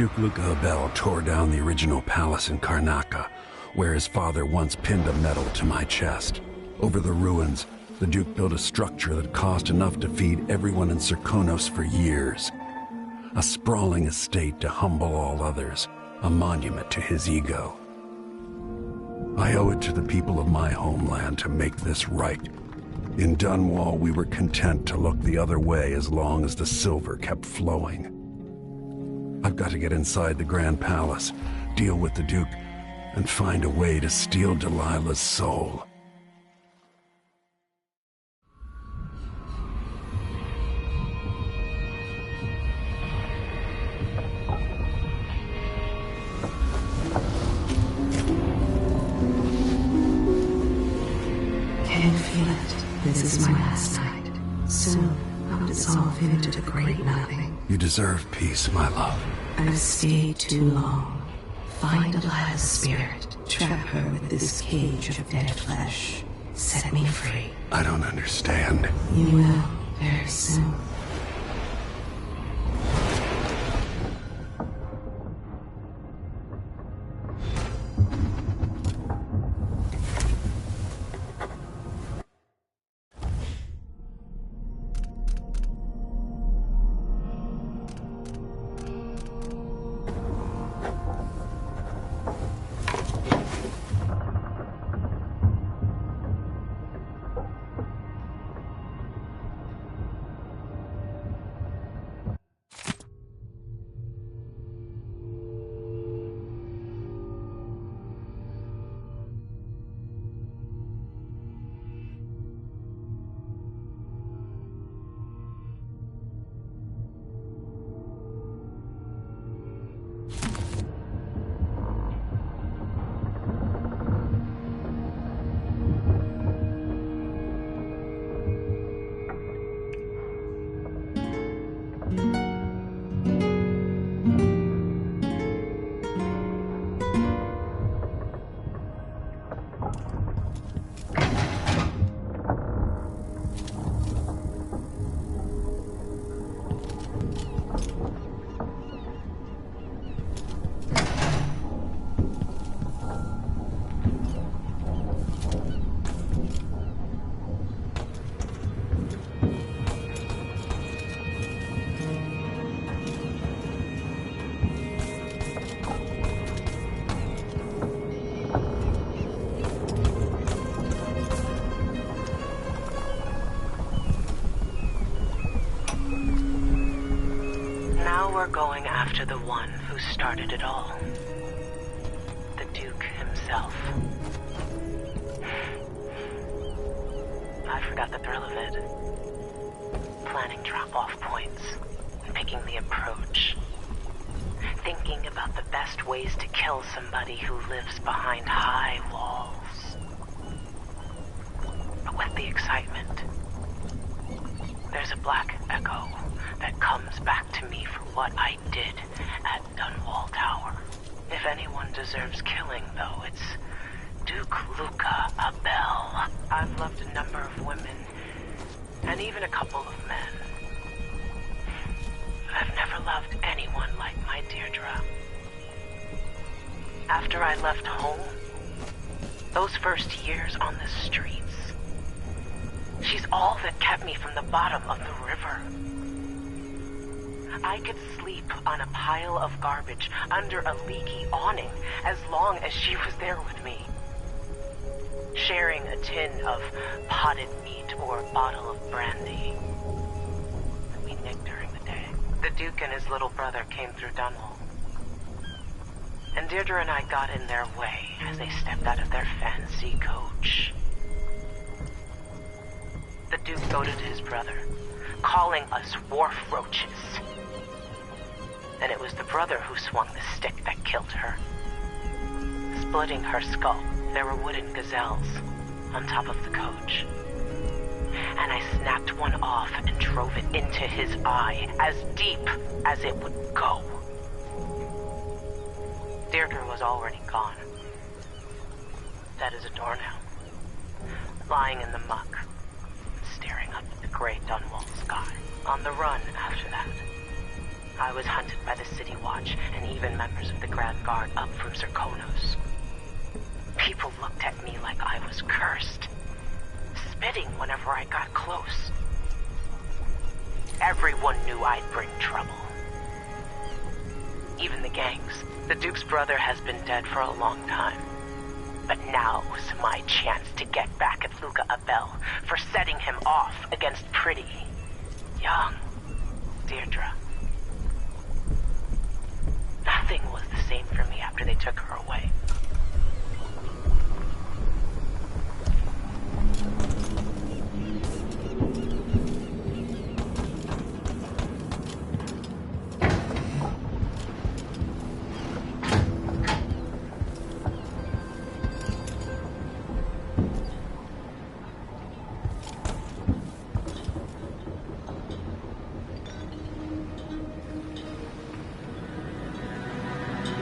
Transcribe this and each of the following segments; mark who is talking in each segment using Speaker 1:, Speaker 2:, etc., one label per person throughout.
Speaker 1: Duke Luca Abele tore down the original palace in Karnaca, where his father once pinned a medal to my chest. Over the ruins, the Duke built a structure that cost enough to feed everyone in Serkonos for years. A sprawling estate to humble all others, a monument to his ego. I owe it to the people of my homeland to make this right. In Dunwall, we were content to look the other way as long as the silver kept flowing. I've got to get inside the Grand Palace, deal with the Duke, and find a way to steal Delilah's soul.
Speaker 2: Can't feel it. This is my last night. Soon, I'll dissolve into the great nothing.
Speaker 1: You deserve peace, my love.
Speaker 2: I've stayed too long. Find Delilah's spirit. Trap her with this cage of dead flesh. Set me free.
Speaker 1: I don't understand.
Speaker 2: You will, very soon.
Speaker 3: We're going after the one who started it all. The Duke himself. I forgot the thrill of it. Planning drop-off points, picking the approach. Thinking about the best ways to kill somebody who lives behind high walls. But with the excitement, there's a black echo that comes back to me for what I did at Dunwall Tower. If anyone deserves killing, though, it's Duke Luca Abele. I've loved a number of women, and even a couple of men. I've never loved anyone like my Deirdre. After I left home, those first years on the streets, she's all that kept me from the bottom of the river. I could sleep on a pile of garbage under a leaky awning as long as she was there with me. Sharing a tin of potted meat or a bottle of brandy that we nicked during the day. The Duke and his little brother came through Dunwall. And Deirdre and I got in their way as they stepped out of their fancy coach. The Duke goaded his brother, calling us wharf roaches. And it was the brother who swung the stick that killed her. Splitting her skull, there were wooden gazelles on top of the coach. And I snapped one off and drove it into his eye, as deep as it would go. Deirdre was already gone. Dead as a doornail. Lying in the muck, staring up at the gray Dunwall sky. On the run after that. I was hunted by the City Watch and even members of the Grand Guard up from Serkonos. People looked at me like I was cursed, spitting whenever I got close. Everyone knew I'd bring trouble. Even the gangs. The Duke's brother has been dead for a long time. But now's my chance to get back at Luca Abele for setting him off against pretty, young Deirdre. Nothing was the same for me after they took her away.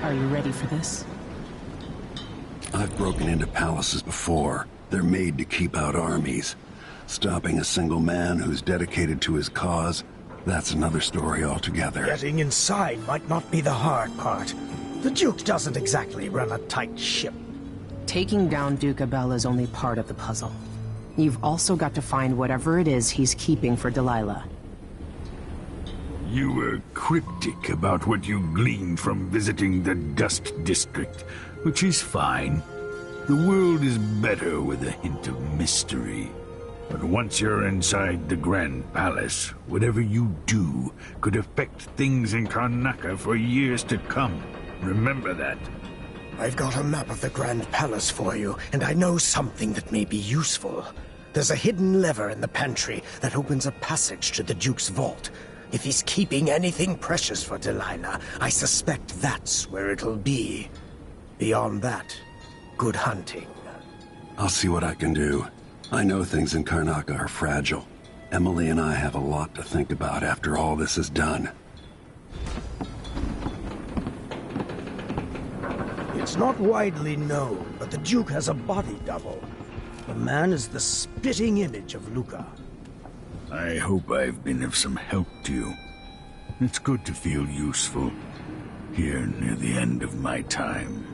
Speaker 4: Are you ready for this?
Speaker 1: I've broken into palaces before. They're made to keep out armies. Stopping a single man who's dedicated to his cause, that's another story altogether.
Speaker 5: Getting inside might not be the hard part. The Duke doesn't exactly run a tight ship.
Speaker 4: Taking down Duke Abele is only part of the puzzle. You've also got to find whatever it is he's keeping for Delilah.
Speaker 6: You were cryptic about what you gleaned from visiting the Dust District, which is fine. The world is better with a hint of mystery. But once you're inside the Grand Palace, whatever you do could affect things in Karnaca for years to come. Remember that.
Speaker 5: I've got a map of the Grand Palace for you, and I know something that may be useful. There's a hidden lever in the pantry that opens a passage to the Duke's vault. If he's keeping anything precious for Delilah, I suspect that's where it'll be. Beyond that, good hunting.
Speaker 1: I'll see what I can do. I know things in Karnaca are fragile. Emily and I have a lot to think about after all this is done.
Speaker 5: It's not widely known, but the Duke has a body double. The man is the spitting image of Luca.
Speaker 6: I hope I've been of some help to you. It's good to feel useful, here near the end of my time.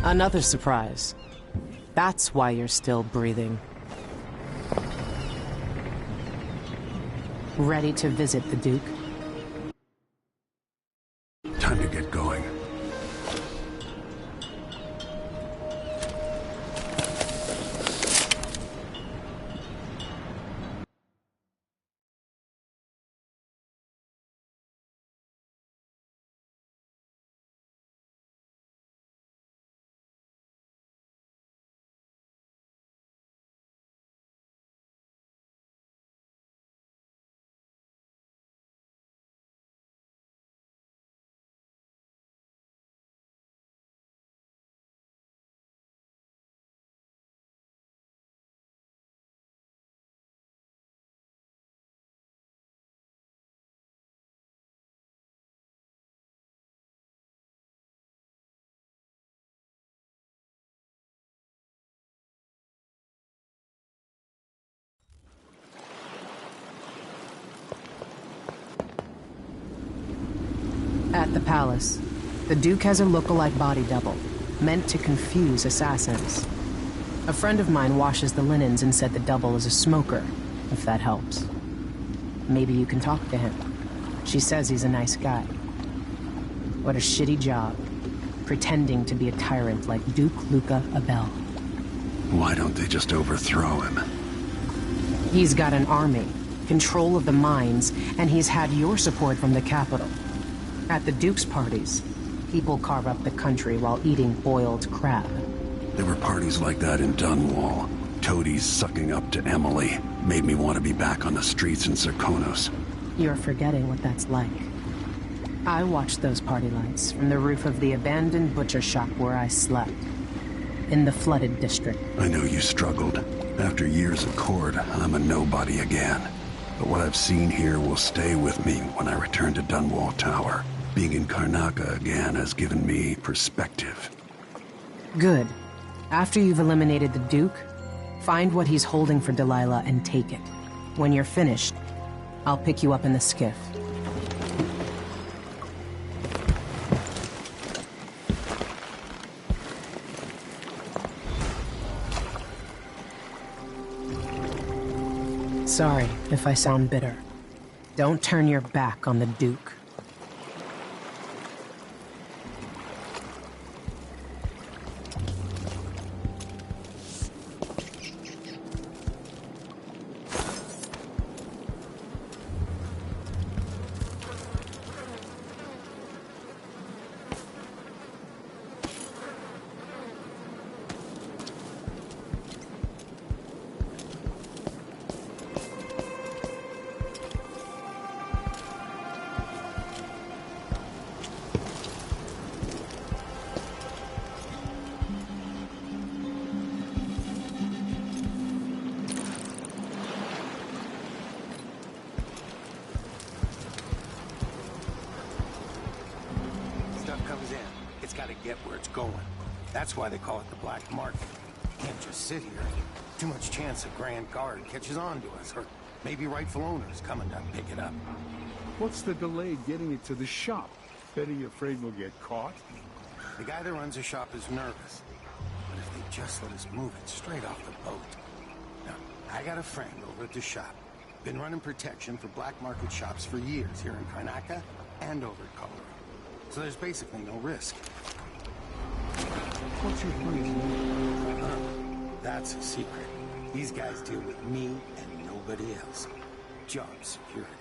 Speaker 4: Another surprise. That's why you're still breathing. Ready to visit the Duke?
Speaker 1: Time to get going.
Speaker 4: At the palace, the Duke has a look-alike body double, meant to confuse assassins. A friend of mine washes the linens and said the double is a smoker, if that helps. Maybe you can talk to him. She says he's a nice guy. What a shitty job, pretending to be a tyrant like Duke Luca Abele.
Speaker 1: Why don't they just overthrow him?
Speaker 4: He's got an army, control of the mines, and he's had your support from the capital. At the Duke's parties, people carve up the country while eating boiled crab.
Speaker 1: There were parties like that in Dunwall. Toadies sucking up to Emily made me want to be back on the streets in Serkonos.
Speaker 4: You're forgetting what that's like. I watched those party lights from the roof of the abandoned butcher shop where I slept. In the flooded district.
Speaker 1: I know you struggled. After years of court, I'm a nobody again. But what I've seen here will stay with me when I return to Dunwall Tower. Being in Karnaca again has given me perspective.
Speaker 4: Good. After you've eliminated the Duke, find what he's holding for Delilah and take it. When you're finished, I'll pick you up in the skiff. Sorry if I sound bitter. Don't turn your back on the Duke.
Speaker 7: That's why they call it the black market. You can't just sit here. Too much chance a Grand Guard catches on to us, or maybe rightful owners coming to pick it up.
Speaker 6: What's the delay getting it to the shop? Betty afraid we'll get caught?
Speaker 7: The guy that runs the shop is nervous. But if they just let us move it straight off the boat. Now, I got a friend over at the shop. Been running protection for black market shops for years here in Karnaca and over at Colorado. So there's basically no risk.
Speaker 6: What's your plan?
Speaker 7: That's a secret. These guys deal with me and nobody else. Job security.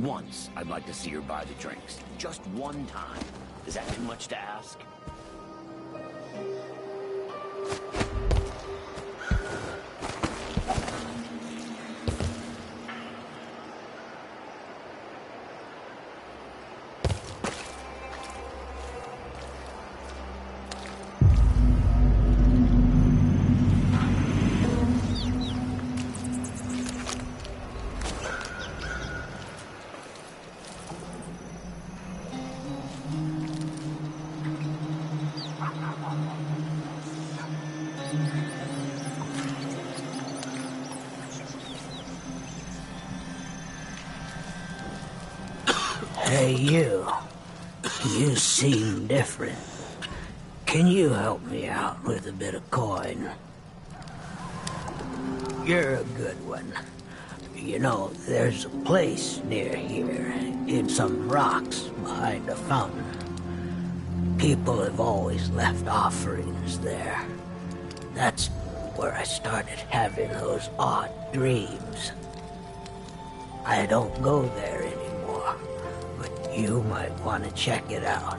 Speaker 8: Once, I'd like to see her buy the drinks. Just one time. Is that too much to ask?
Speaker 5: Hey, you. You seem different. Can you help me out with a bit of coin? You're a good one. You know, there's a place near here, in some rocks behind a fountain. People have always left offerings there. That's where I started having those odd dreams. I don't go there anymore, but you might want to check it out.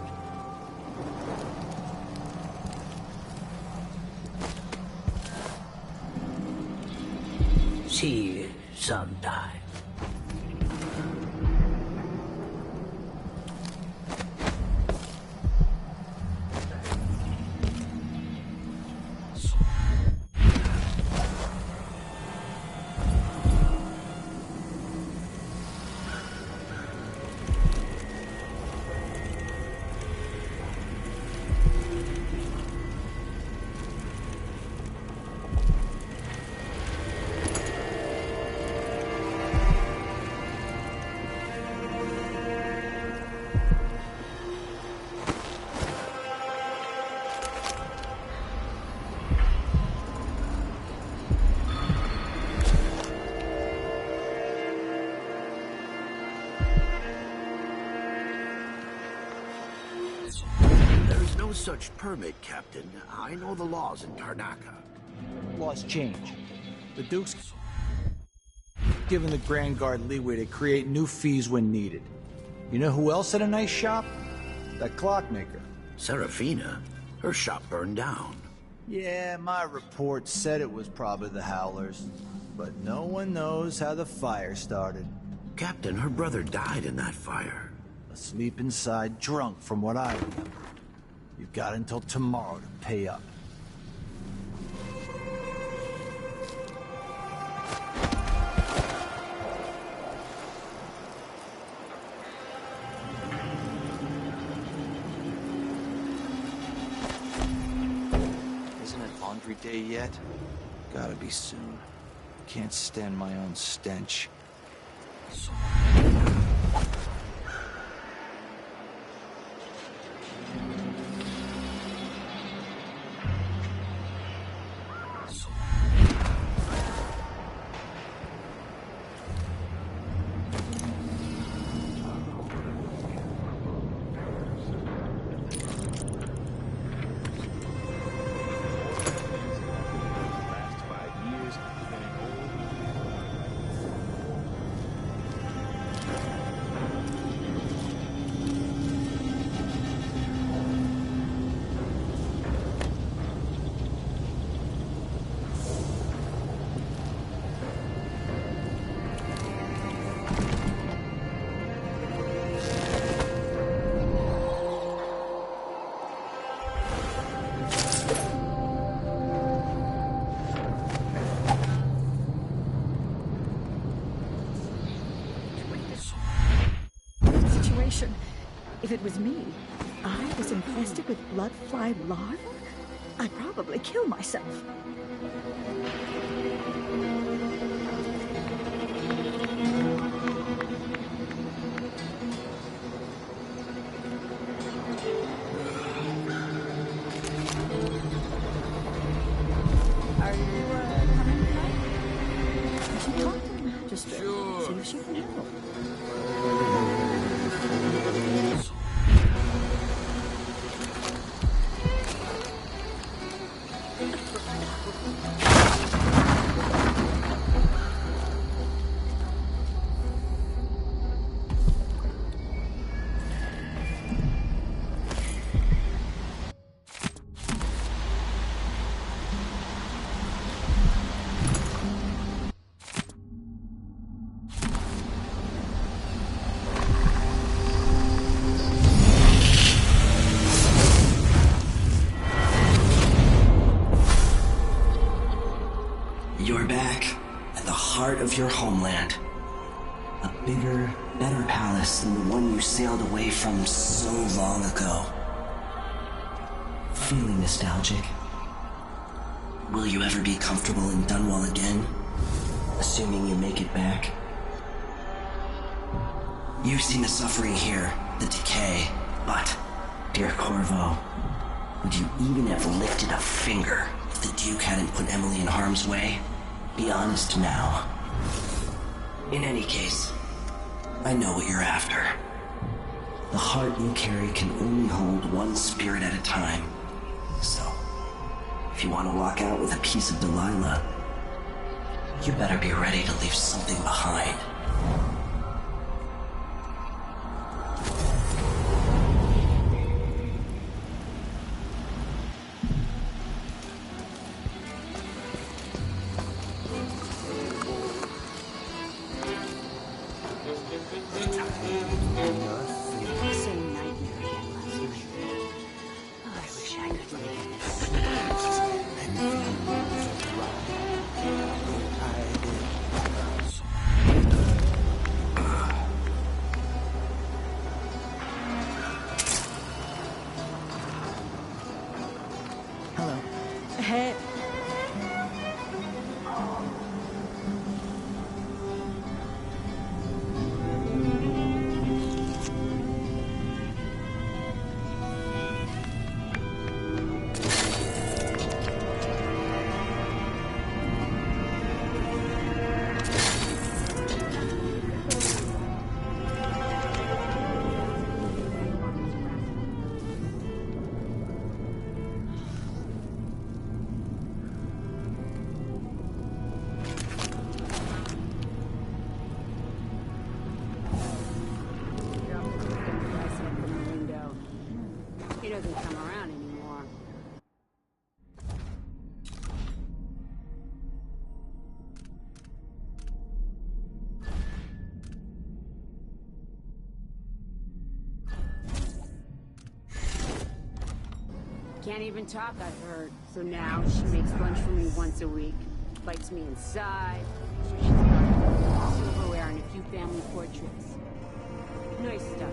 Speaker 5: See you sometime.
Speaker 8: such permit, Captain. I know the laws in Karnaca.
Speaker 9: Laws change. The Duke's given the Grand Guard leeway to create new fees when needed. You know who else had a nice shop? That clockmaker.
Speaker 8: Serafina? Her shop burned down.
Speaker 9: Yeah, my report said it was probably the Howlers. But no one knows how the fire started.
Speaker 8: Captain, her brother died in that fire.
Speaker 9: Asleep inside, drunk from what I remember. You've got until tomorrow to pay up.
Speaker 10: Isn't it laundry day yet? Gotta be soon. Can't stand my own stench.
Speaker 11: If it was me, I was infested with blood fly larvae, I'd probably kill myself. Are you coming tonight? You should talk to the magistrate. Sure. See if she can help.
Speaker 12: You're back at the heart of your homeland. A bigger, better palace than the one you sailed away from so long ago. Feeling nostalgic? Will you ever be comfortable in Dunwall again? Assuming you make it back? You've seen the suffering here, the decay, but, dear Corvo, would you even have lifted a finger if the Duke hadn't put Emily in harm's way? Be honest now. In any case, I know what you're after. The heart you carry can only hold one spirit at a time. So, if you want to walk out with a piece of Delilah, you better be ready to leave something behind.
Speaker 11: Hey.
Speaker 13: Can't even talk, I've heard. So now she makes lunch for me once a week. Bites me inside. So she's got silverware and a few family portraits. Nice stuff.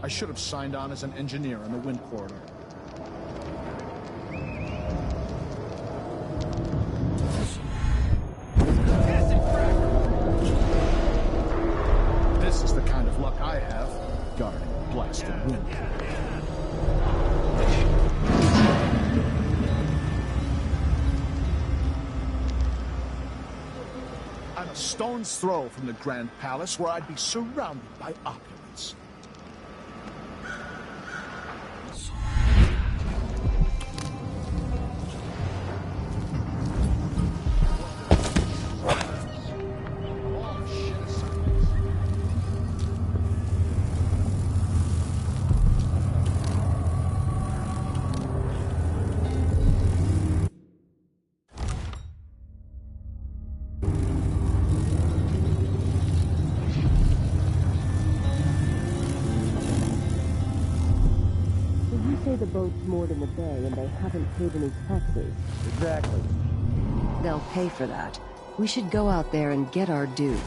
Speaker 14: I should have signed on as an engineer in the wind corridor. This is the kind of luck I have, guarding blasted wind. I'm a stone's throw from the Grand Palace, where I'd be surrounded by opulence.
Speaker 15: The boat's moored in the bay and they haven't paid any taxes.
Speaker 16: Exactly.
Speaker 15: They'll pay for that. We should go out there and get our due.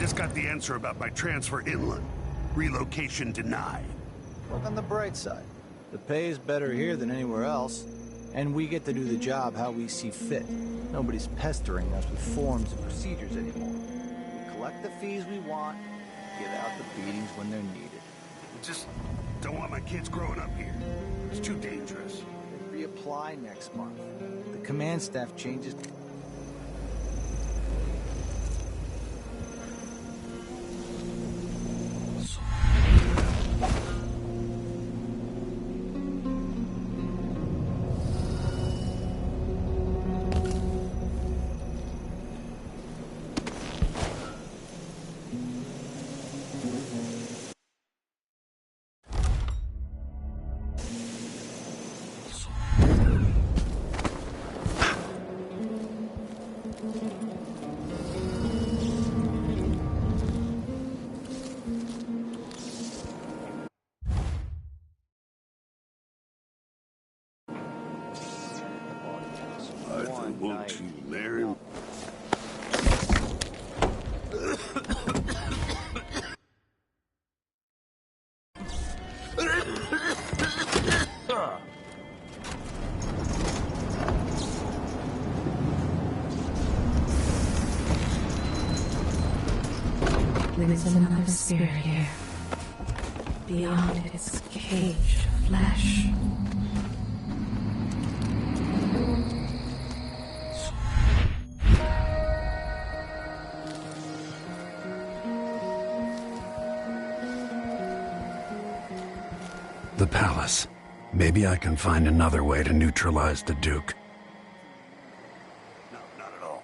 Speaker 16: just got the answer about my transfer inland. Relocation denied.
Speaker 9: Look on the bright side. The pay is better here than anywhere else, and we get to do the job how we see fit. Nobody's pestering us with forms and procedures anymore. We collect the fees we want, give out the beatings when they're needed.
Speaker 16: Just don't want my kids growing up here. It's too dangerous.
Speaker 9: Reapply next month. The command staff changes.
Speaker 2: There's another spirit here, beyond its cage of flesh.
Speaker 1: The palace. Maybe I can find another way to neutralize the Duke.
Speaker 16: No, not at all.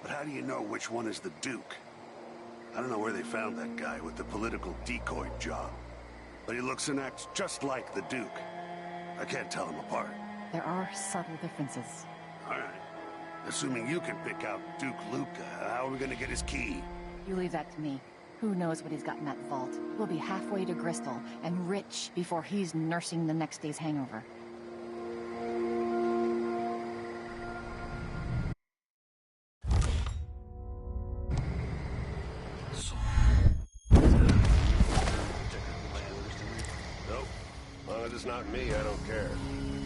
Speaker 16: But how do you know which one is the Duke? I don't know where they found that guy with the political decoy job, but he looks and acts just like the Duke. I can't tell them apart.
Speaker 11: There are subtle differences.
Speaker 16: All right. Assuming you can pick out Duke Luca, how are we gonna get his key?
Speaker 11: You leave that to me. Who knows what he's got in that vault? We'll be halfway to Bristol and rich before he's nursing the next day's hangover.
Speaker 17: Nope. As long as it's not me, I don't care.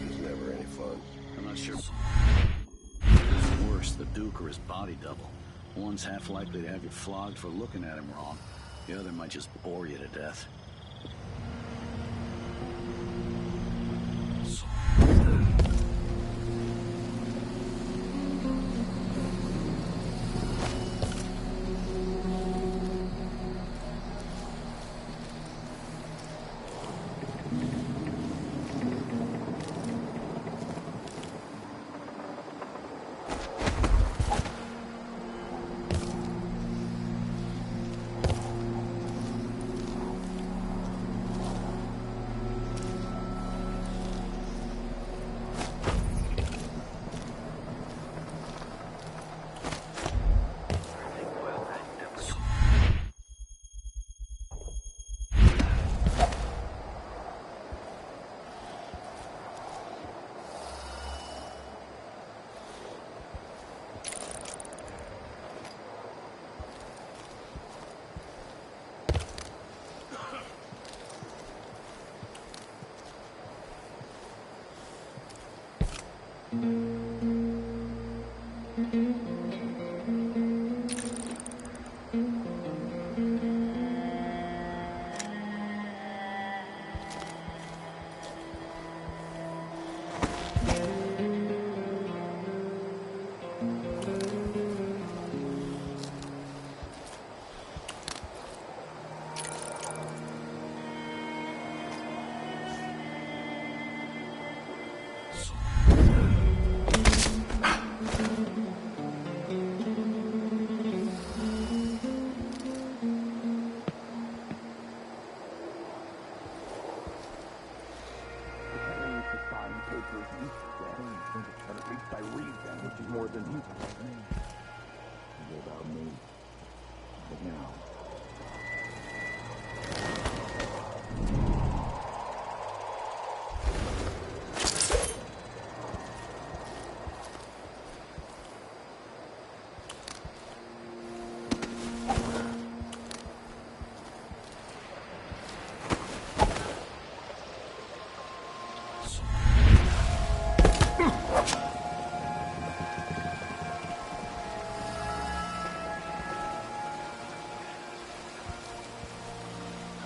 Speaker 17: It's never any fun.
Speaker 18: I'm not sure. It's worse, the Duke or his body double. One's half likely to have you flogged for looking at him wrong. The other might just bore you to death.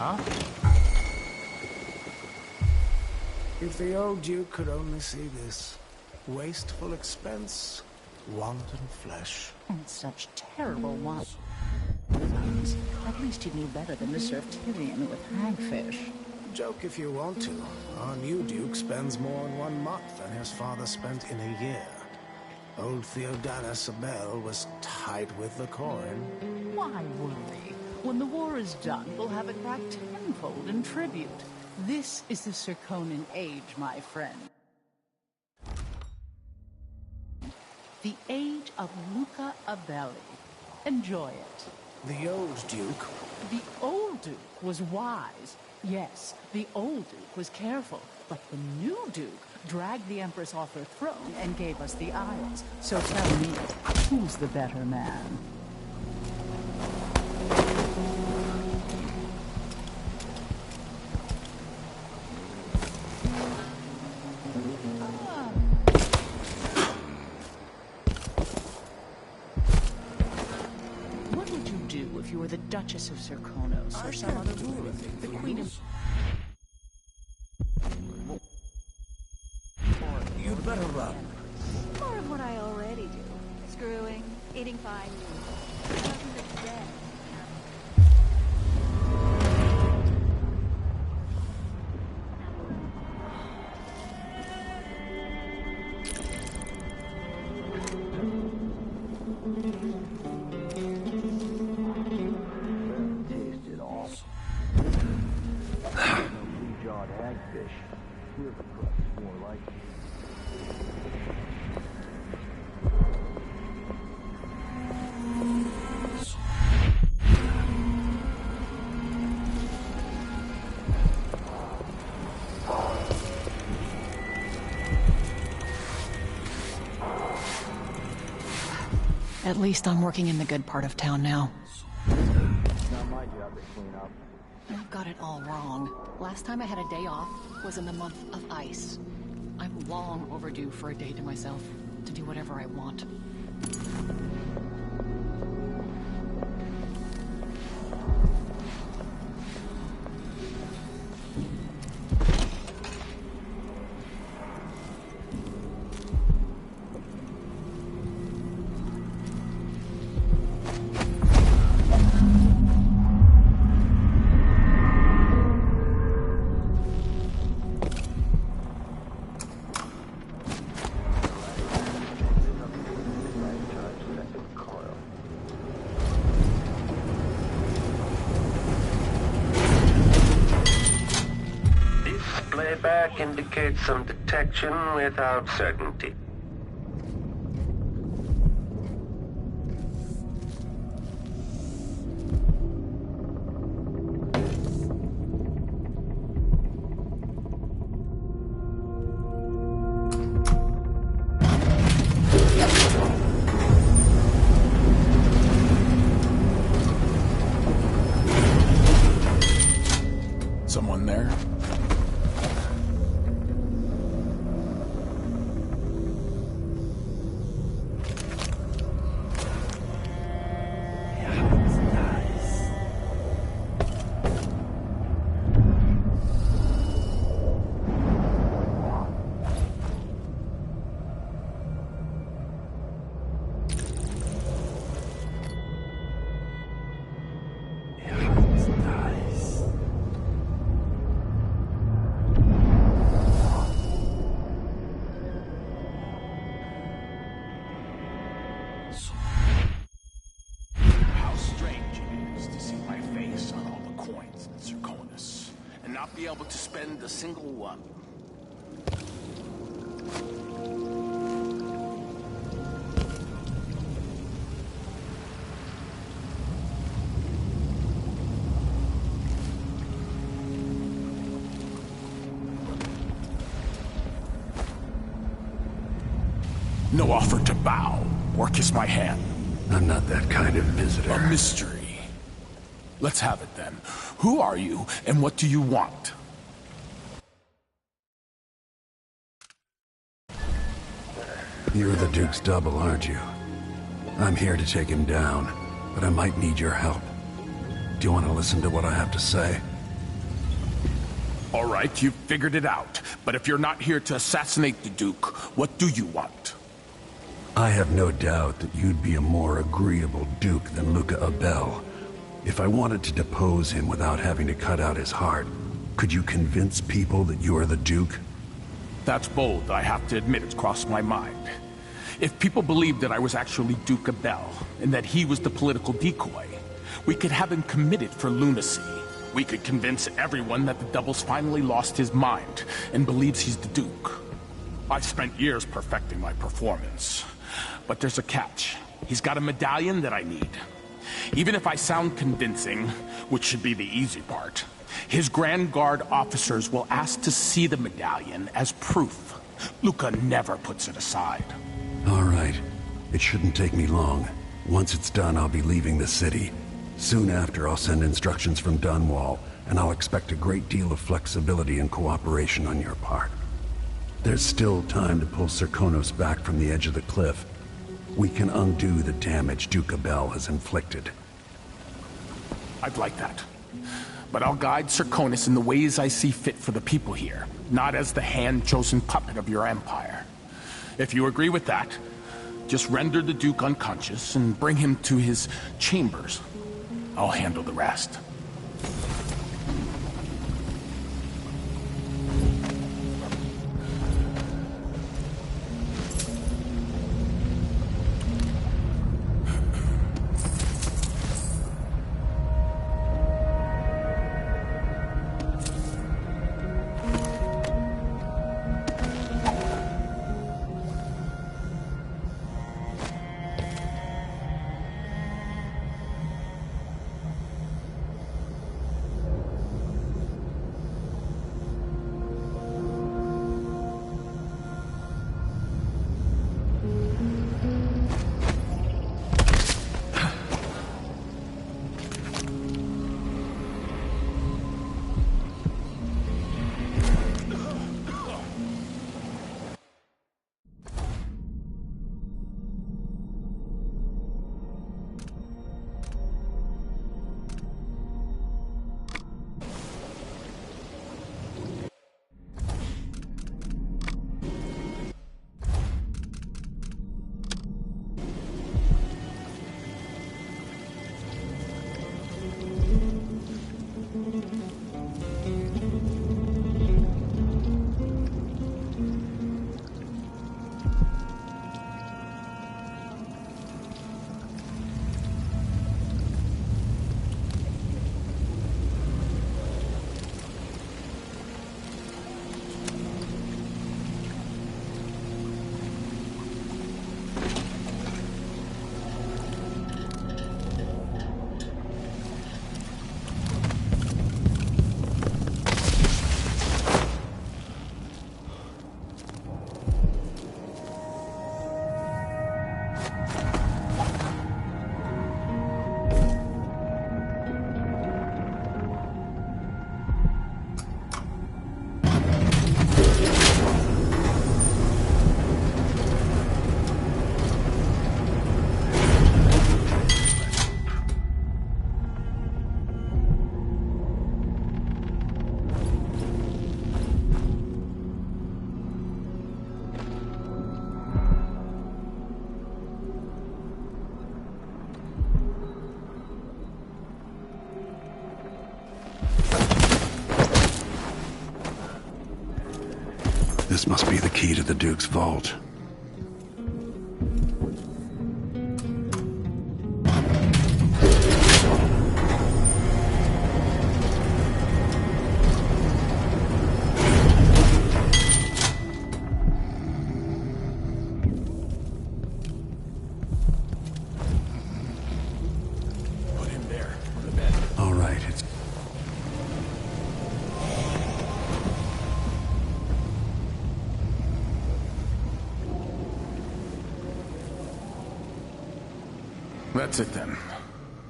Speaker 7: Huh? If the old Duke could only see this. Wasteful expense, wanton flesh.
Speaker 19: And such terrible want. At least he knew better than to serve Tyrion with hagfish.
Speaker 7: Joke if you want to. Our new Duke spends more in 1 month than his father spent in a year. Old Theodanis Abele was tight with the coin.
Speaker 19: Why worry? When the war is done, we'll have it back tenfold in tribute. This is the Serkonan age, my friend. The age of Luca Abele. Enjoy it.
Speaker 7: The old Duke?
Speaker 19: The old Duke was wise. Yes, the old Duke was careful. But the new Duke dragged the Empress off her throne and gave us the Isles. So tell me, who's the better man? What would you do if you were the Duchess of Serkonos or some other ruler? The Queen of...
Speaker 7: You'd better run.
Speaker 11: More of what I already do. Screwing, eating fine. Dozens of dead.
Speaker 10: Tasted awesome. No blue-jawed hagfish. We're more like it.
Speaker 19: At least I'm working in the good part of town now.
Speaker 10: It's not my job to clean up.
Speaker 19: I've got it all wrong. Last time I had a day off was in the month of ice. I'm long overdue for a day to myself, to do whatever I want.
Speaker 20: Playback indicates some detection without certainty.
Speaker 14: Someone there? How strange it is to see my face on all the coins in Serkonos, and not be able to spend a single one. No offer to bow or kiss my hand.
Speaker 1: I'm not that kind of visitor.
Speaker 14: A mystery. Let's have it then. Who are you, and what do you want?
Speaker 1: You're the Duke's double, aren't you? I'm here to take him down, but I might need your help. Do you want to listen to what I have to say?
Speaker 14: All right, you've figured it out. But if you're not here to assassinate the Duke, what do you want?
Speaker 1: I have no doubt that you'd be a more agreeable Duke than Luca Abele. If I wanted to depose him without having to cut out his heart, could you convince people that you are the Duke?
Speaker 14: That's bold. I have to admit it's crossed my mind. If people believed that I was actually Duke Abele, and that he was the political decoy, we could have him committed for lunacy. We could convince everyone that the Double's finally lost his mind, and believes he's the Duke. I've spent years perfecting my performance. But there's a catch. He's got a medallion that I need. Even if I sound convincing, which should be the easy part, his Grand Guard officers will ask to see the medallion as proof. Luca never puts it aside.
Speaker 1: All right. It shouldn't take me long. Once it's done, I'll be leaving the city. Soon after, I'll send instructions from Dunwall, and I'll expect a great deal of flexibility and cooperation on your part. There's still time to pull Serkonos back from the edge of the cliff. We can undo the damage Duke Abele has inflicted.
Speaker 14: I'd like that. But I'll guide Serkonos in the ways I see fit for the people here, not as the hand-chosen puppet of your empire. If you agree with that, just render the Duke unconscious and bring him to his chambers. I'll handle the rest.
Speaker 1: This must be the key to the Duke's vault.
Speaker 14: Put him there, on the bed.
Speaker 1: All right, it's...
Speaker 14: That's it then.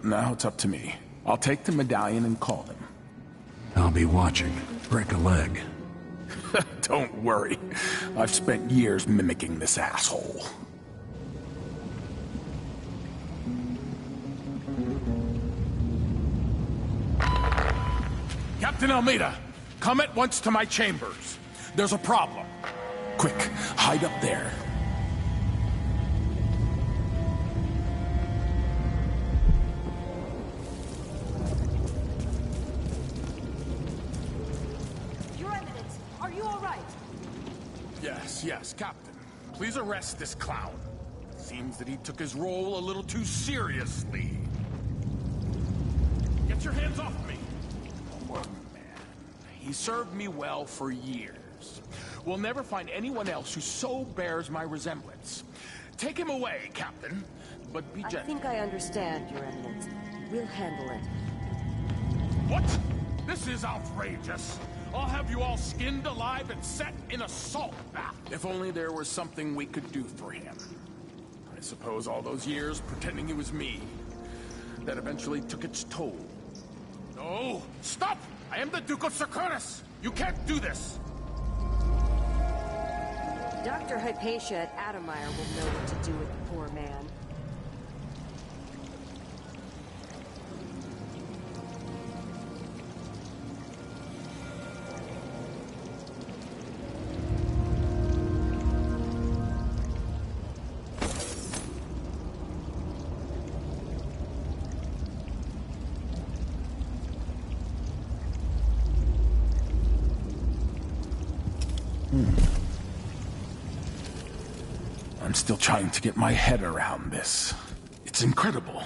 Speaker 14: Now it's up to me. I'll take the medallion and call him.
Speaker 1: I'll be watching. Break a leg.
Speaker 14: Don't worry. I've spent years mimicking this asshole. Captain Almeida! come at once to my chambers. There's a problem. Quick, hide up there.
Speaker 11: Your Eminence, are you all right?
Speaker 14: Yes, Captain. Please arrest this clown. Seems that he took his role a little too seriously. Get your hands off me! Poor man. He served me well for years. We'll never find anyone else who so bears my resemblance. Take him away, Captain. But be gentle.
Speaker 11: I think I understand, Your Eminence. We'll handle it.
Speaker 14: What? This is outrageous. I'll have you all skinned alive and set in a salt bath. If only there was something we could do for him. I suppose all those years pretending he was me, that eventually took its toll. No! Stop! I am the Duke of Serkonos! You can't do this!
Speaker 11: Dr. Hypatia at Adamire will know what to do with the poor man.
Speaker 14: I'm still trying to get my head around this. It's incredible.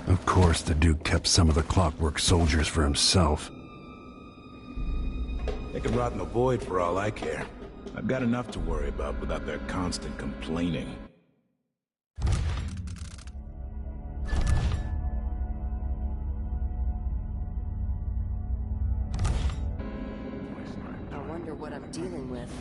Speaker 1: Of course, the Duke kept some of the clockwork soldiers for himself.
Speaker 21: They can rot in the void for all I care. I've got enough to worry about without their constant complaining.
Speaker 11: I wonder what I'm dealing with.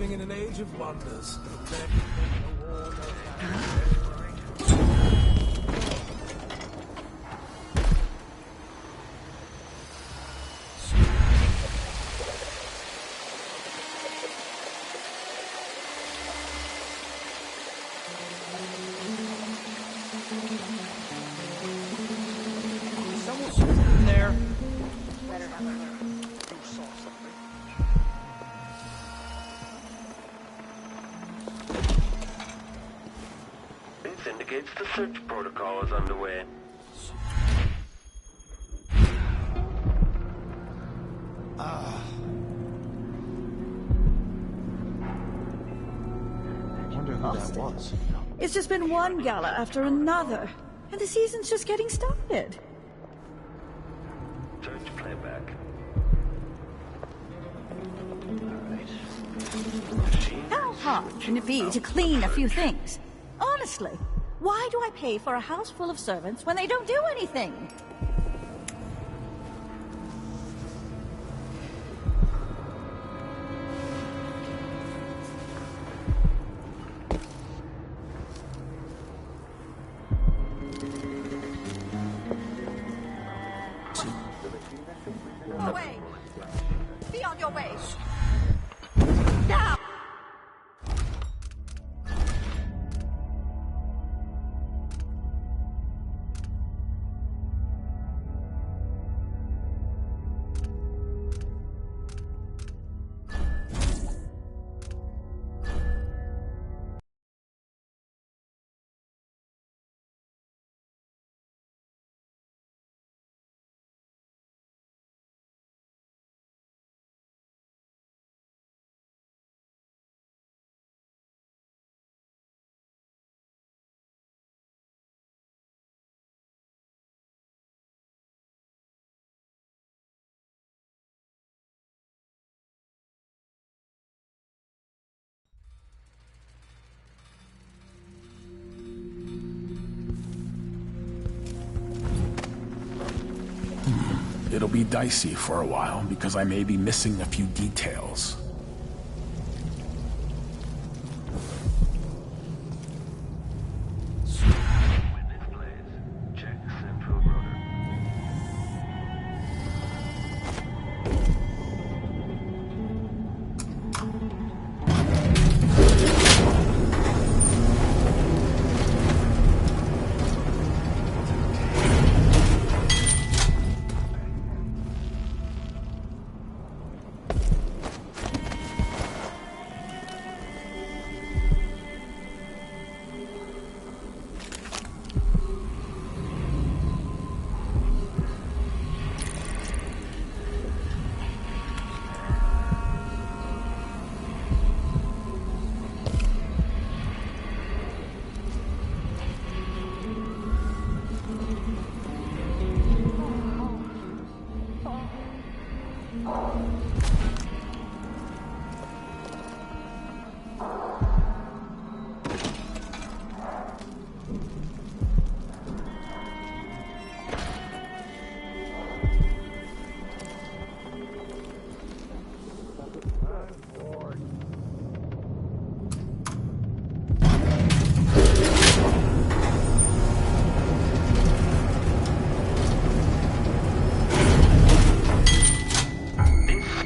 Speaker 21: living in an age of wonders.
Speaker 9: Someone's in there.
Speaker 13: Better have a look.
Speaker 9: You saw something.
Speaker 20: This indicates the search protocol is underway.
Speaker 9: Wonder who that was.
Speaker 11: It's just been one gala after another, and the season's just getting started.
Speaker 20: Search playback.
Speaker 11: How hard can it be to clean a few things? Honestly, why do I pay for a house full of servants when they don't do anything? Away! Be on your way! Now!
Speaker 14: It'll be dicey for a while because I may be missing a few details.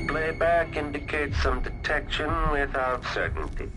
Speaker 20: Playback indicates some detection without certainty.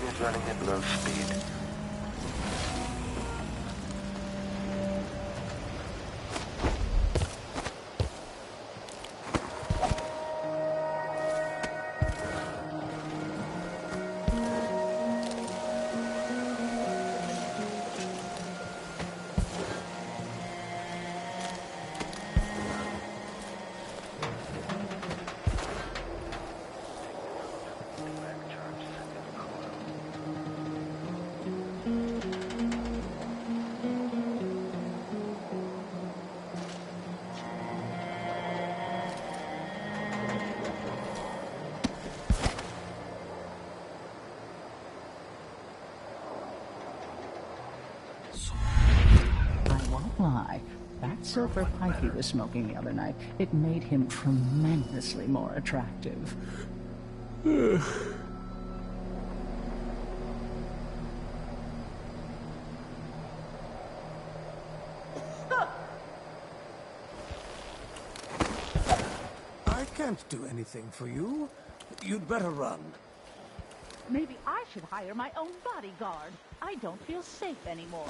Speaker 20: machine is running at low speed.
Speaker 19: Why? That silver pipe he was smoking the other night, it made him tremendously more attractive.
Speaker 3: I can't do anything for you. You'd better run.
Speaker 19: Maybe I should hire my own bodyguard. I don't feel safe anymore.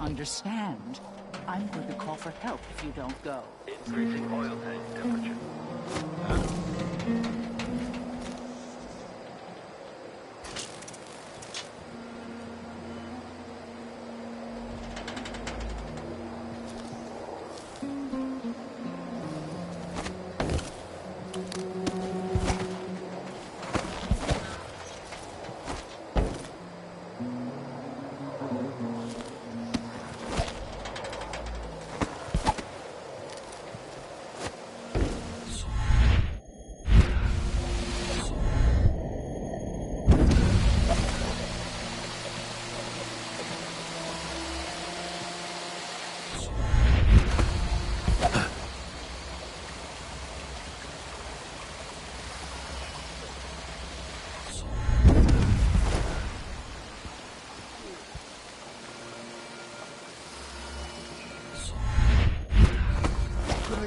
Speaker 19: Understand. I'm going to call for help if you don't go.
Speaker 20: Increasing oil tank temperature.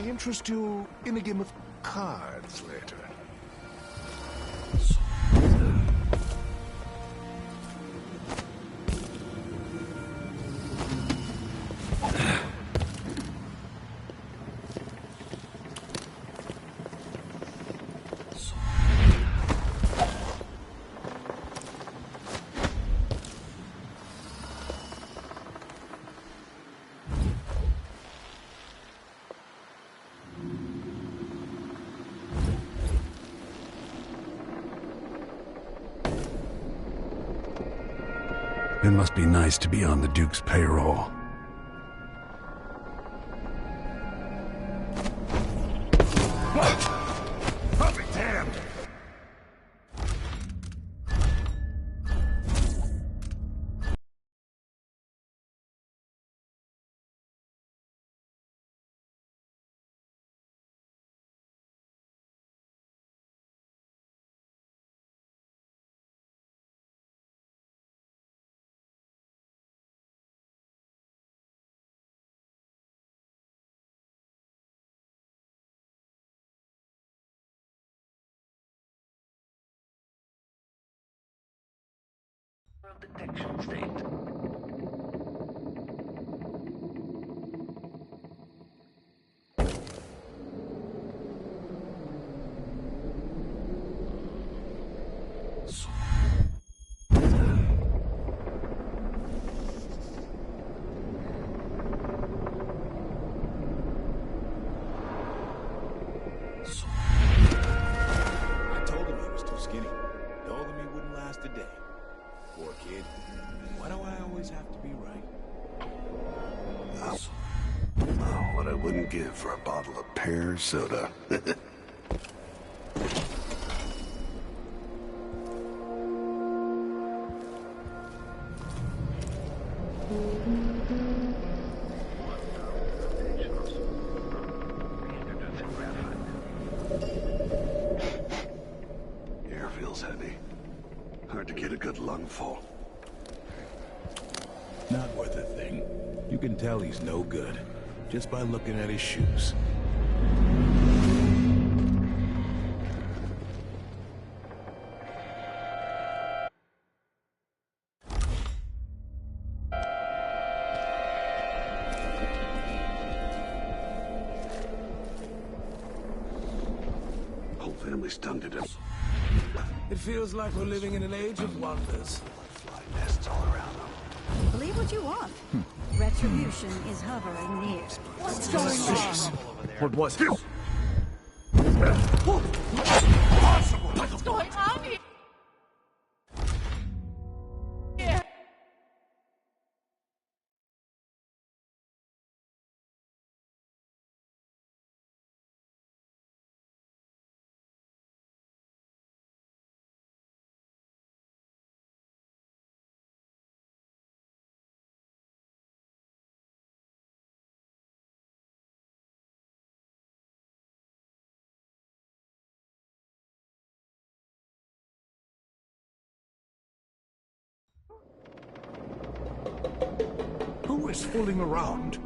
Speaker 21: Interest you in a game of cards later?
Speaker 1: It must be nice to be on the Duke's payroll.
Speaker 21: I'll be damned!
Speaker 20: Detection state.
Speaker 21: I told him he was too skinny. Told him he wouldn't last a day. Poor kid. Why do I always have to be right?
Speaker 16: Oh, what I wouldn't give for a bottle of pear soda.
Speaker 20: Introducing graphite.
Speaker 16: heavy. Hard to get a good lungful.
Speaker 21: Not worth a thing. You can tell he's no good, just by looking at his shoes.
Speaker 16: Whole family's done to death.
Speaker 3: It feels like we're living in an age of wonders.
Speaker 16: Fly nests all around them.
Speaker 11: Believe what you want. Retribution is hovering near. What's going on?
Speaker 9: What was it?
Speaker 19: What's going on here?
Speaker 21: Who is fooling around?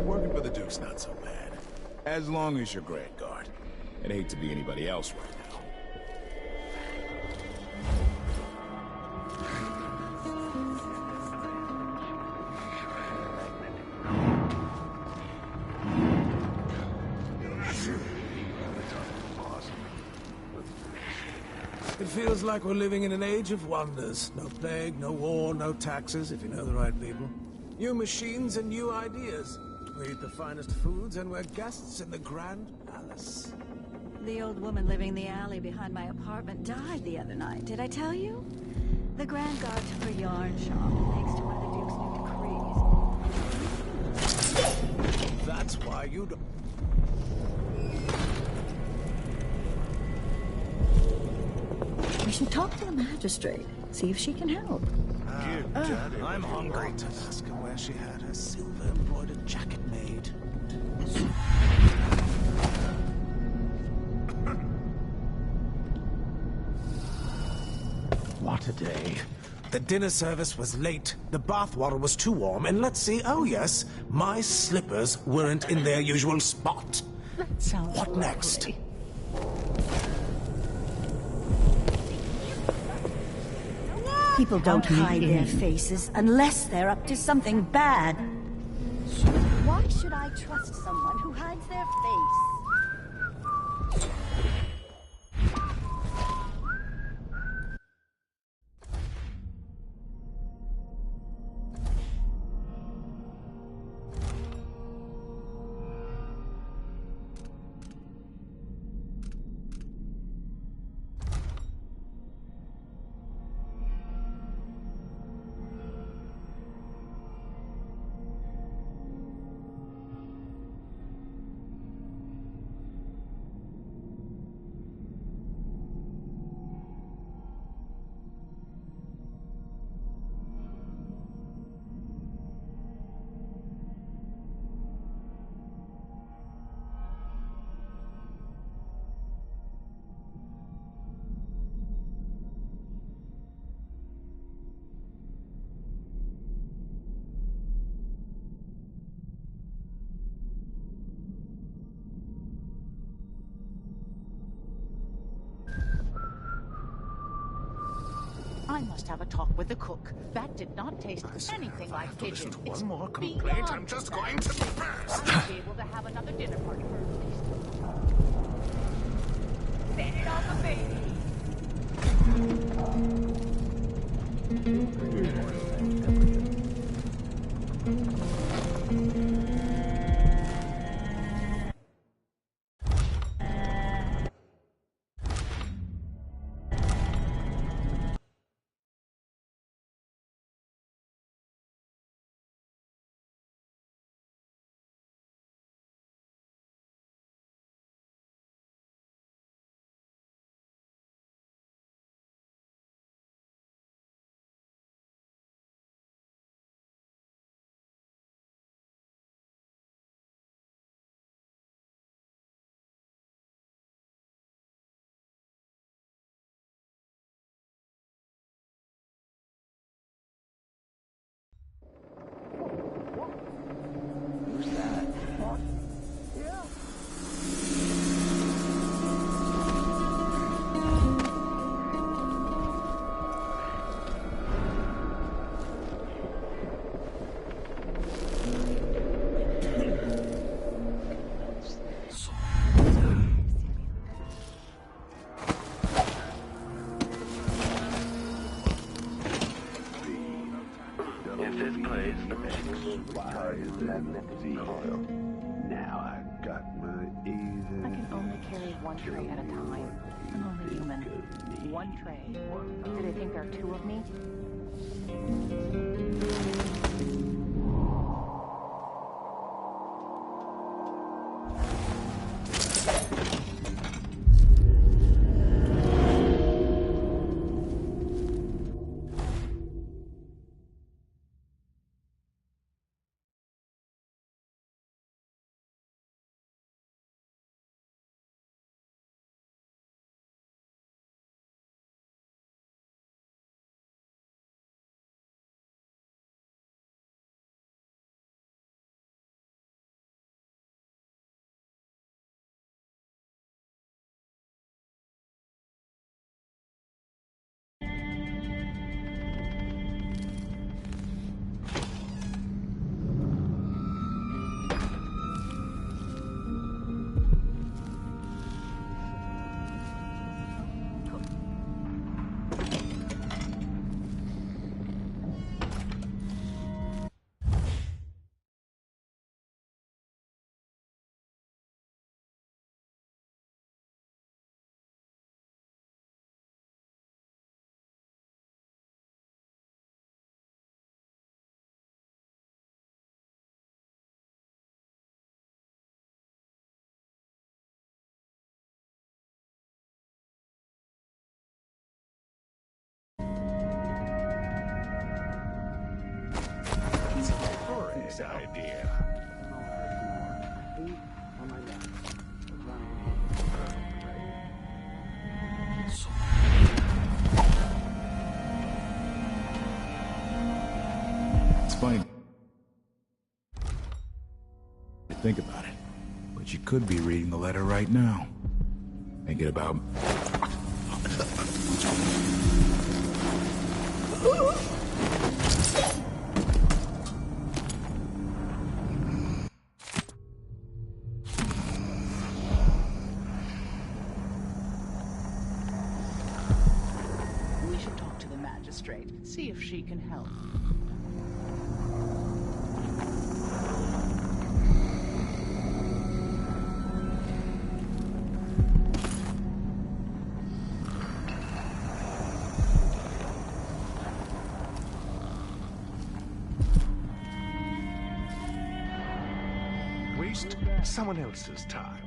Speaker 21: Working for the Duke's not so bad. As long as you're Grand Guard. I'd hate to be anybody else right now.
Speaker 3: It feels like we're living in an age of wonders. No plague, no war, no taxes, if you know the right people. New machines and new ideas. We eat the finest foods and we're guests in the Grand Palace.
Speaker 11: The old woman living in the alley behind my apartment died the other night. Did I tell you? The Grand Guard took her yarn shop, thanks to one of the Duke's new decrees.
Speaker 3: That's why you don't...
Speaker 11: We should talk to the magistrate, see if she can help.
Speaker 3: I'm hungry. To ask her where she had her silver-embroidered jacket made.
Speaker 21: What a day.
Speaker 3: The dinner service was late, the bath water was too warm, and let's see, oh yes, my slippers weren't in their usual spot.
Speaker 19: That sounds
Speaker 3: What next?
Speaker 11: People don't hide their faces unless they're up to something bad. Why should I trust someone who hides their face?
Speaker 19: I must have a talk with the cook. That did not taste anything like pigeon. It's
Speaker 21: one more complaint, I'm just going to burst.
Speaker 19: I'll be able to have another dinner party for at least. Set it on the baby.
Speaker 17: magnificent oil. Now I got my easy.
Speaker 19: I can only carry one tray at a time. I'm only human. One tray. Do they think there are two of me?
Speaker 21: Great idea.
Speaker 6: It's funny. Think about it. But you could be reading the letter right now. Thinking about...
Speaker 19: We should talk to the magistrate, see if she can help.
Speaker 21: Waste someone else's time.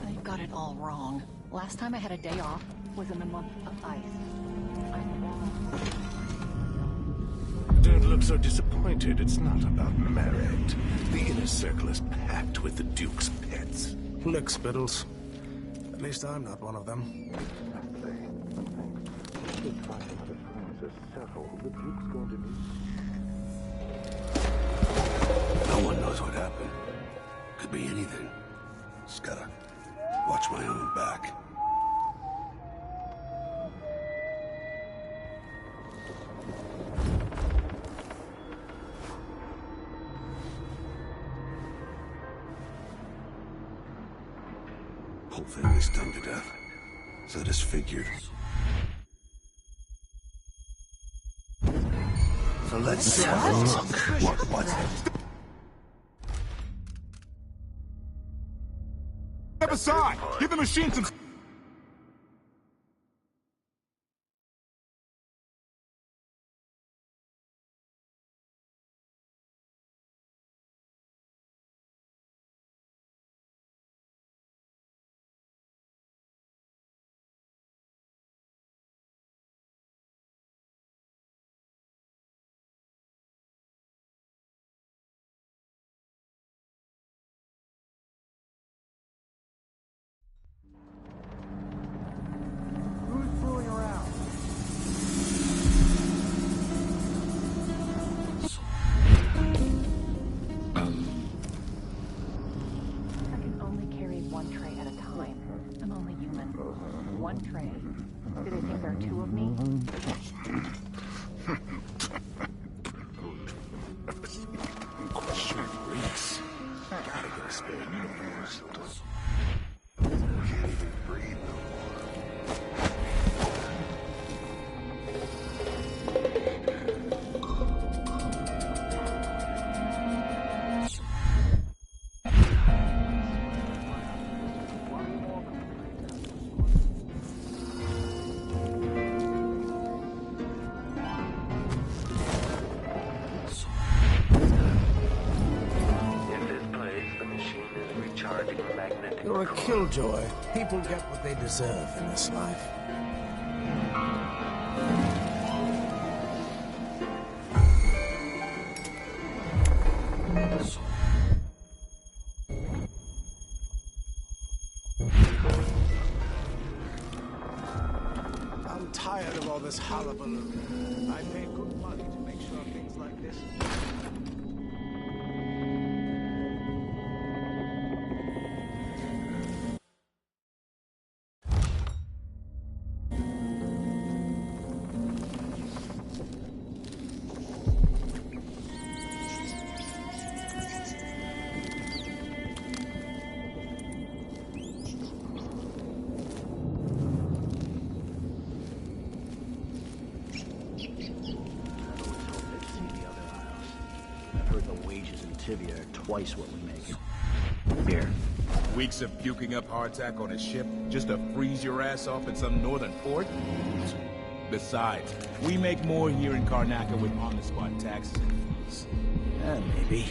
Speaker 19: They've got it all wrong. Last time I had a day off was in the month of ice. I'm wrong.
Speaker 21: Don't look so disappointed. It's not about merit. The inner circle is packed with the Duke's pets.
Speaker 3: Lick spittles. At least I'm not one of them.
Speaker 16: No one knows what happened. Could be anything. Just gotta watch my own back. Whole family's done to death. So disfigured. So let's have a look. What was it?
Speaker 4: Step aside! Give the machine some...
Speaker 9: Who's fooling around?
Speaker 19: I can only carry one tray at a time. I'm only human. One tray. Do they think there are two of me?
Speaker 21: Question race. Gotta get a spare universe.
Speaker 16: Can't even breathe no more.
Speaker 20: In this place, the machine is recharging magnetic.
Speaker 3: You're a killjoy. People get what they deserve in this life. I'm tired of all this hullabaloo. I pay good money to make sure things like this.
Speaker 18: I've heard the wages in Tivia are twice what we make. Here.
Speaker 4: Weeks of puking up hardtack on a ship just to freeze your ass off in some northern port? Besides, we make more here in Karnaca with on-the-spot taxes and fees.
Speaker 18: Maybe.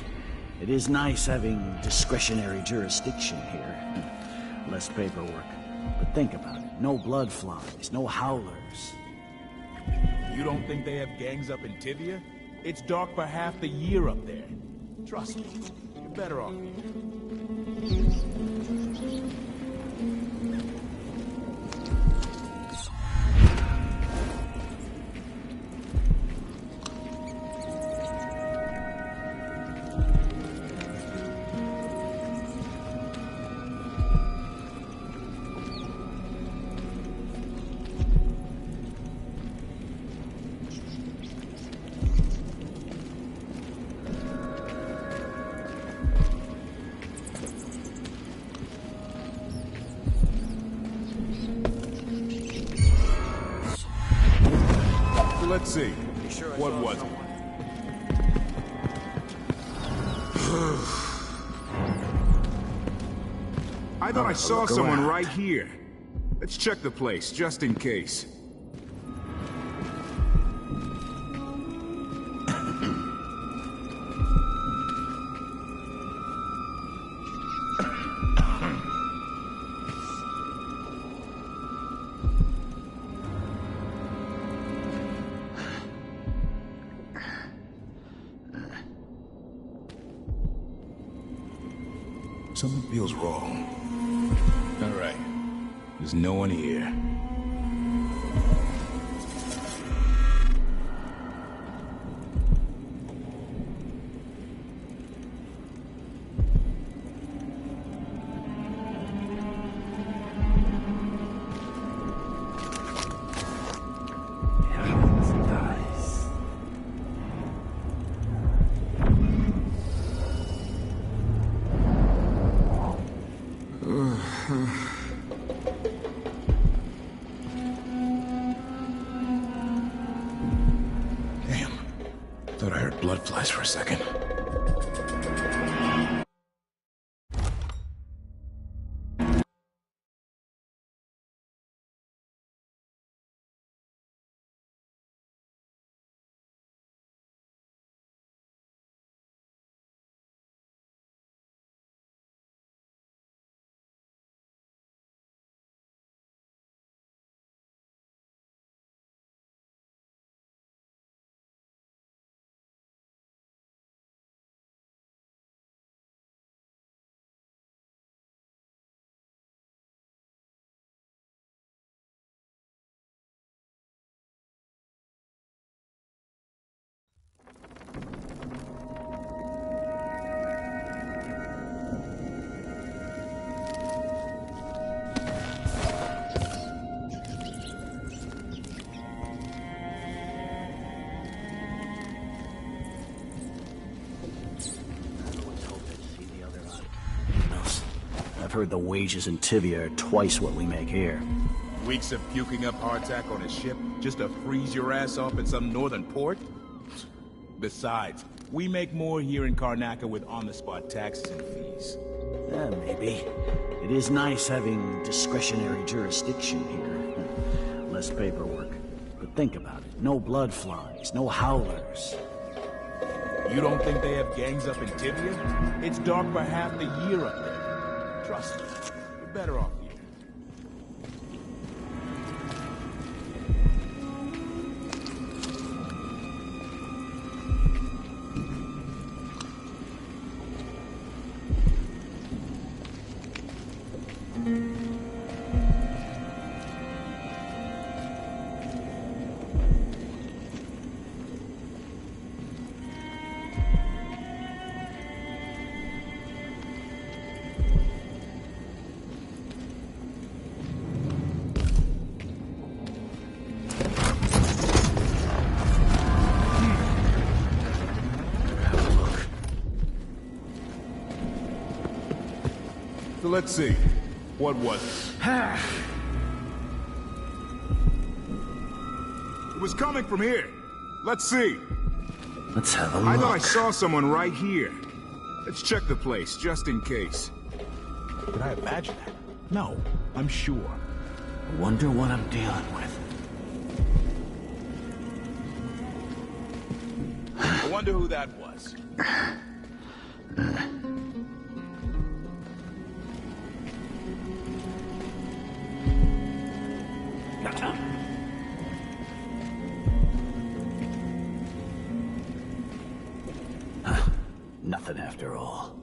Speaker 18: It is nice having discretionary jurisdiction here. Less paperwork. But think about it. No blood flies, no howlers.
Speaker 4: You don't think they have gangs up in Tivia? It's dark for half the year up there. Trust me, you're better off. Let's see. What was it? I thought I saw someone right here. Let's check the place, just in case.
Speaker 21: Something feels wrong. All right. There's no one here. Thought I heard blood flies for a second.
Speaker 18: I've heard the wages in Tivia are twice what we make here.
Speaker 4: Weeks of puking up hardtack on a ship just to freeze your ass off in some northern port? Besides, we make more here in Karnaca with on-the-spot taxes and fees.
Speaker 18: Yeah, maybe. It is nice having discretionary jurisdiction here. Less paperwork. But think about it. No blood flies, no howlers.
Speaker 4: You don't think they have gangs up in Tivia? It's dark for half the year up there. Trust me, you're better off here. So let's see. What was it? It was coming from here. Let's see.
Speaker 18: Let's have a look.
Speaker 4: I thought I saw someone right here. Let's check the place, just in case.
Speaker 21: Did I imagine that? No, I'm sure.
Speaker 18: I wonder what I'm dealing with.
Speaker 4: I wonder who that was.
Speaker 18: Nothing after all.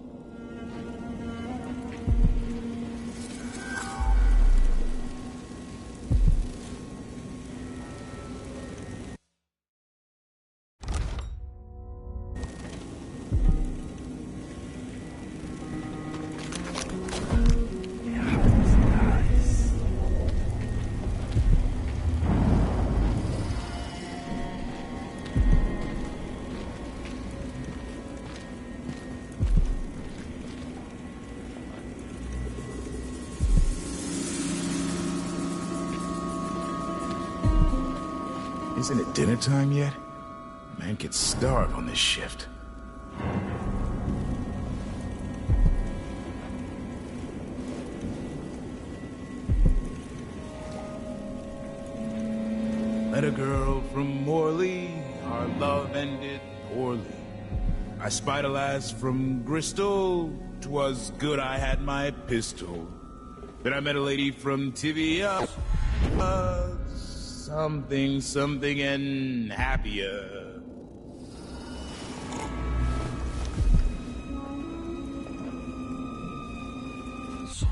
Speaker 21: Isn't it dinner time yet? Man could starve on this shift.
Speaker 4: Met a girl from Morley, our love ended poorly. I spied a lass from Bristol, 'twas good I had my pistol. Then I met a lady from Tivia, something and happier.
Speaker 18: Serkonos.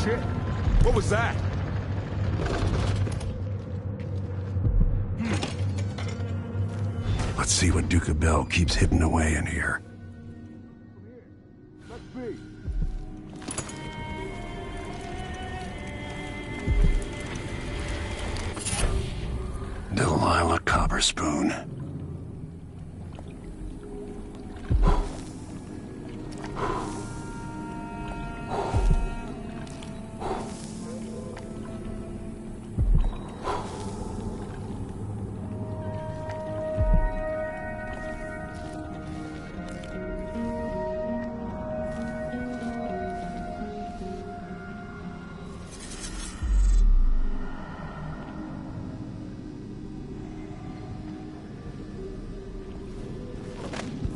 Speaker 4: Shit! What was that?
Speaker 1: Let's see what Duke Abele keeps hidden away in here. Delilah Copper Spoon.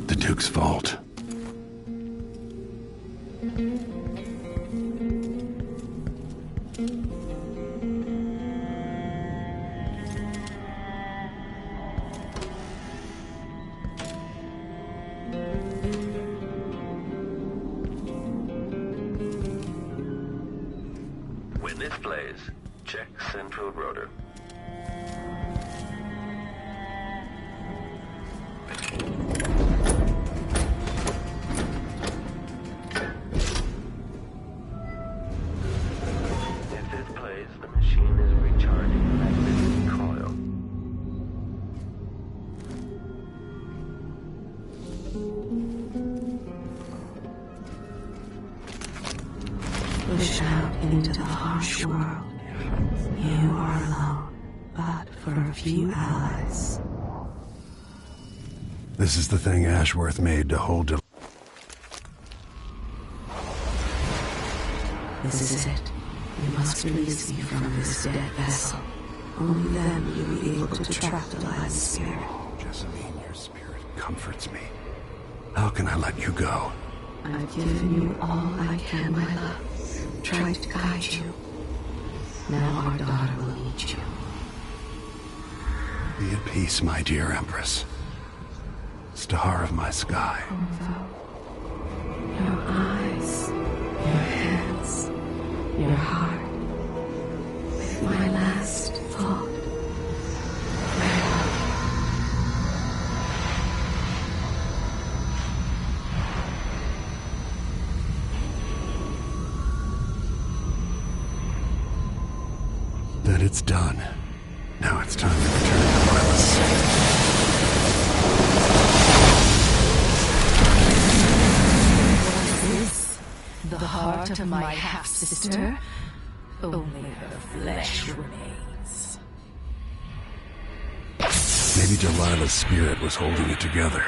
Speaker 1: The Duke's vault.
Speaker 20: When this plays, check central rotor. If this plays, the machine is recharging the magnetic coil.
Speaker 2: Push out into the harsh world. You are alone, but for a few allies.
Speaker 1: This is the thing Ashworth made to hold Delilah.
Speaker 2: This is it. You must release me from this dead vessel. Only then will you be able to trap Delilah's spirit.
Speaker 1: Jessamine, your spirit comforts me. How can I let you go?
Speaker 2: I've given you all I can, my love. Tried to guide you. Now our daughter will need you.
Speaker 1: Be at peace, my dear Empress. Star of my sky.
Speaker 2: Your eyes, your hands, your heart. With my last thought, my love.
Speaker 1: Then it's done. Now it's time to return to Marlis.
Speaker 19: The heart of my half-sister? Only her flesh remains.
Speaker 1: Maybe Delilah's spirit was holding it together.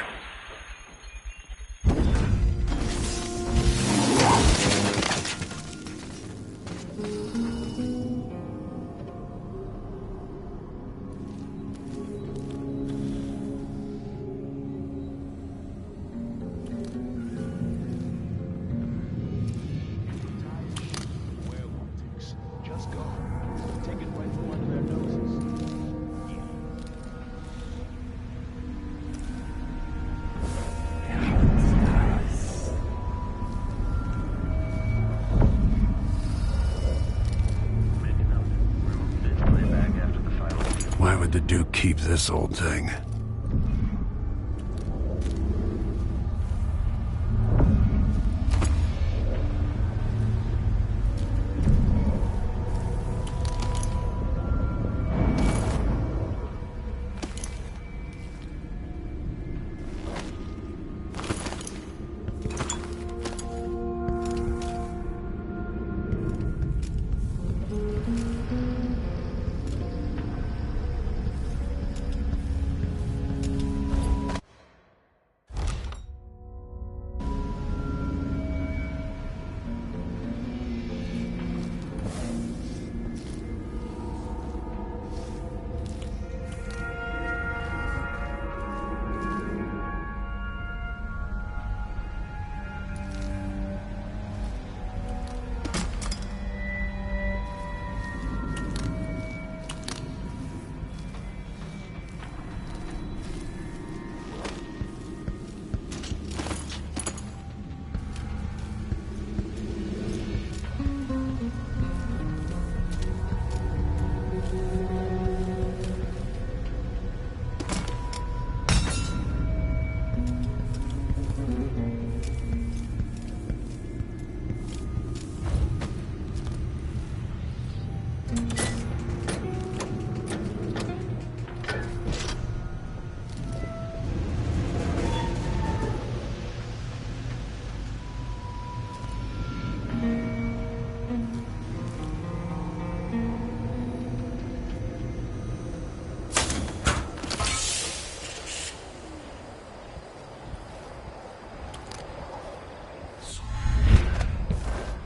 Speaker 1: Why would the Duke keep this old thing?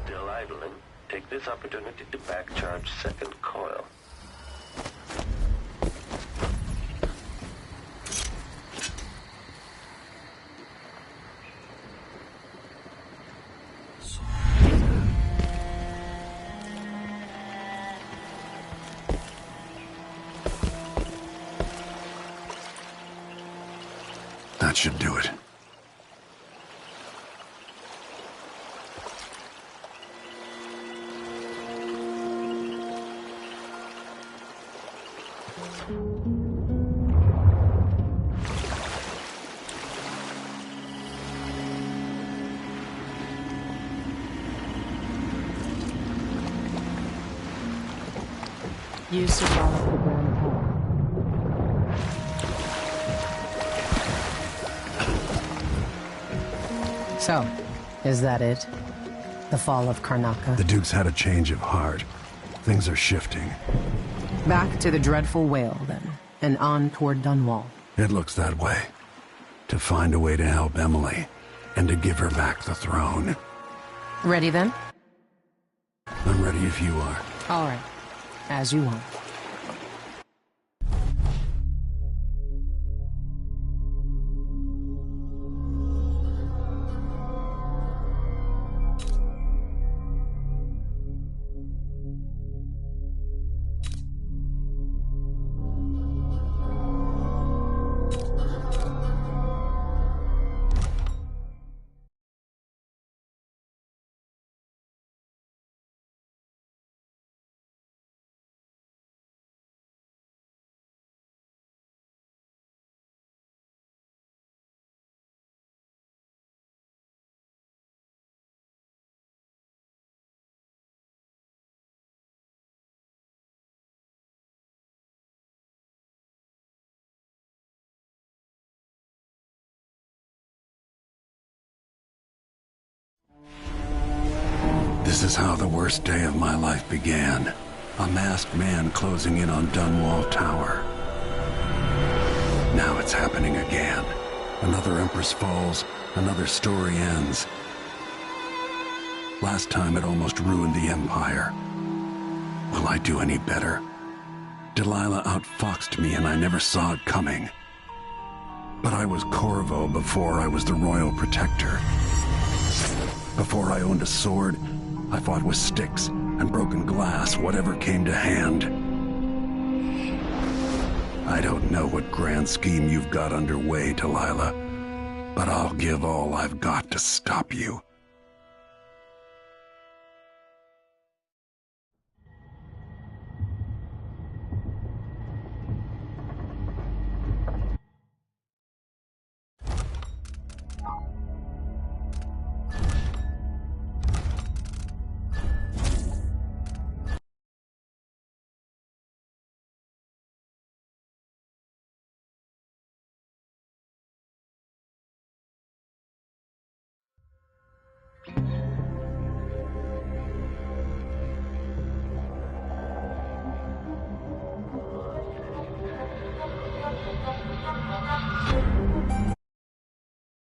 Speaker 20: Delilah, take this opportunity to back-charge second coil.
Speaker 1: That should do it.
Speaker 15: Use to follow the ground hole.
Speaker 5: So, is that it? The fall of Karnaca?
Speaker 1: The Duke's had a change of heart. Things are shifting.
Speaker 5: Back to the dreadful whale, then, and on toward Dunwall.
Speaker 1: It looks that way. To find a way to help Emily, and to give her back the throne.
Speaker 5: Ready, then?
Speaker 1: I'm ready if you are.
Speaker 5: All right. As you want.
Speaker 1: This is how the worst day of my life began. A masked man closing in on Dunwall Tower. Now it's happening again. Another Empress falls, another story ends. Last time it almost ruined the Empire. Will I do any better? Delilah outfoxed me and I never saw it coming. But I was Corvo before I was the Royal Protector. Before I owned a sword, I fought with sticks and broken glass, whatever came to hand. I don't know what grand scheme you've got underway, Delilah, but I'll give all I've got to stop you.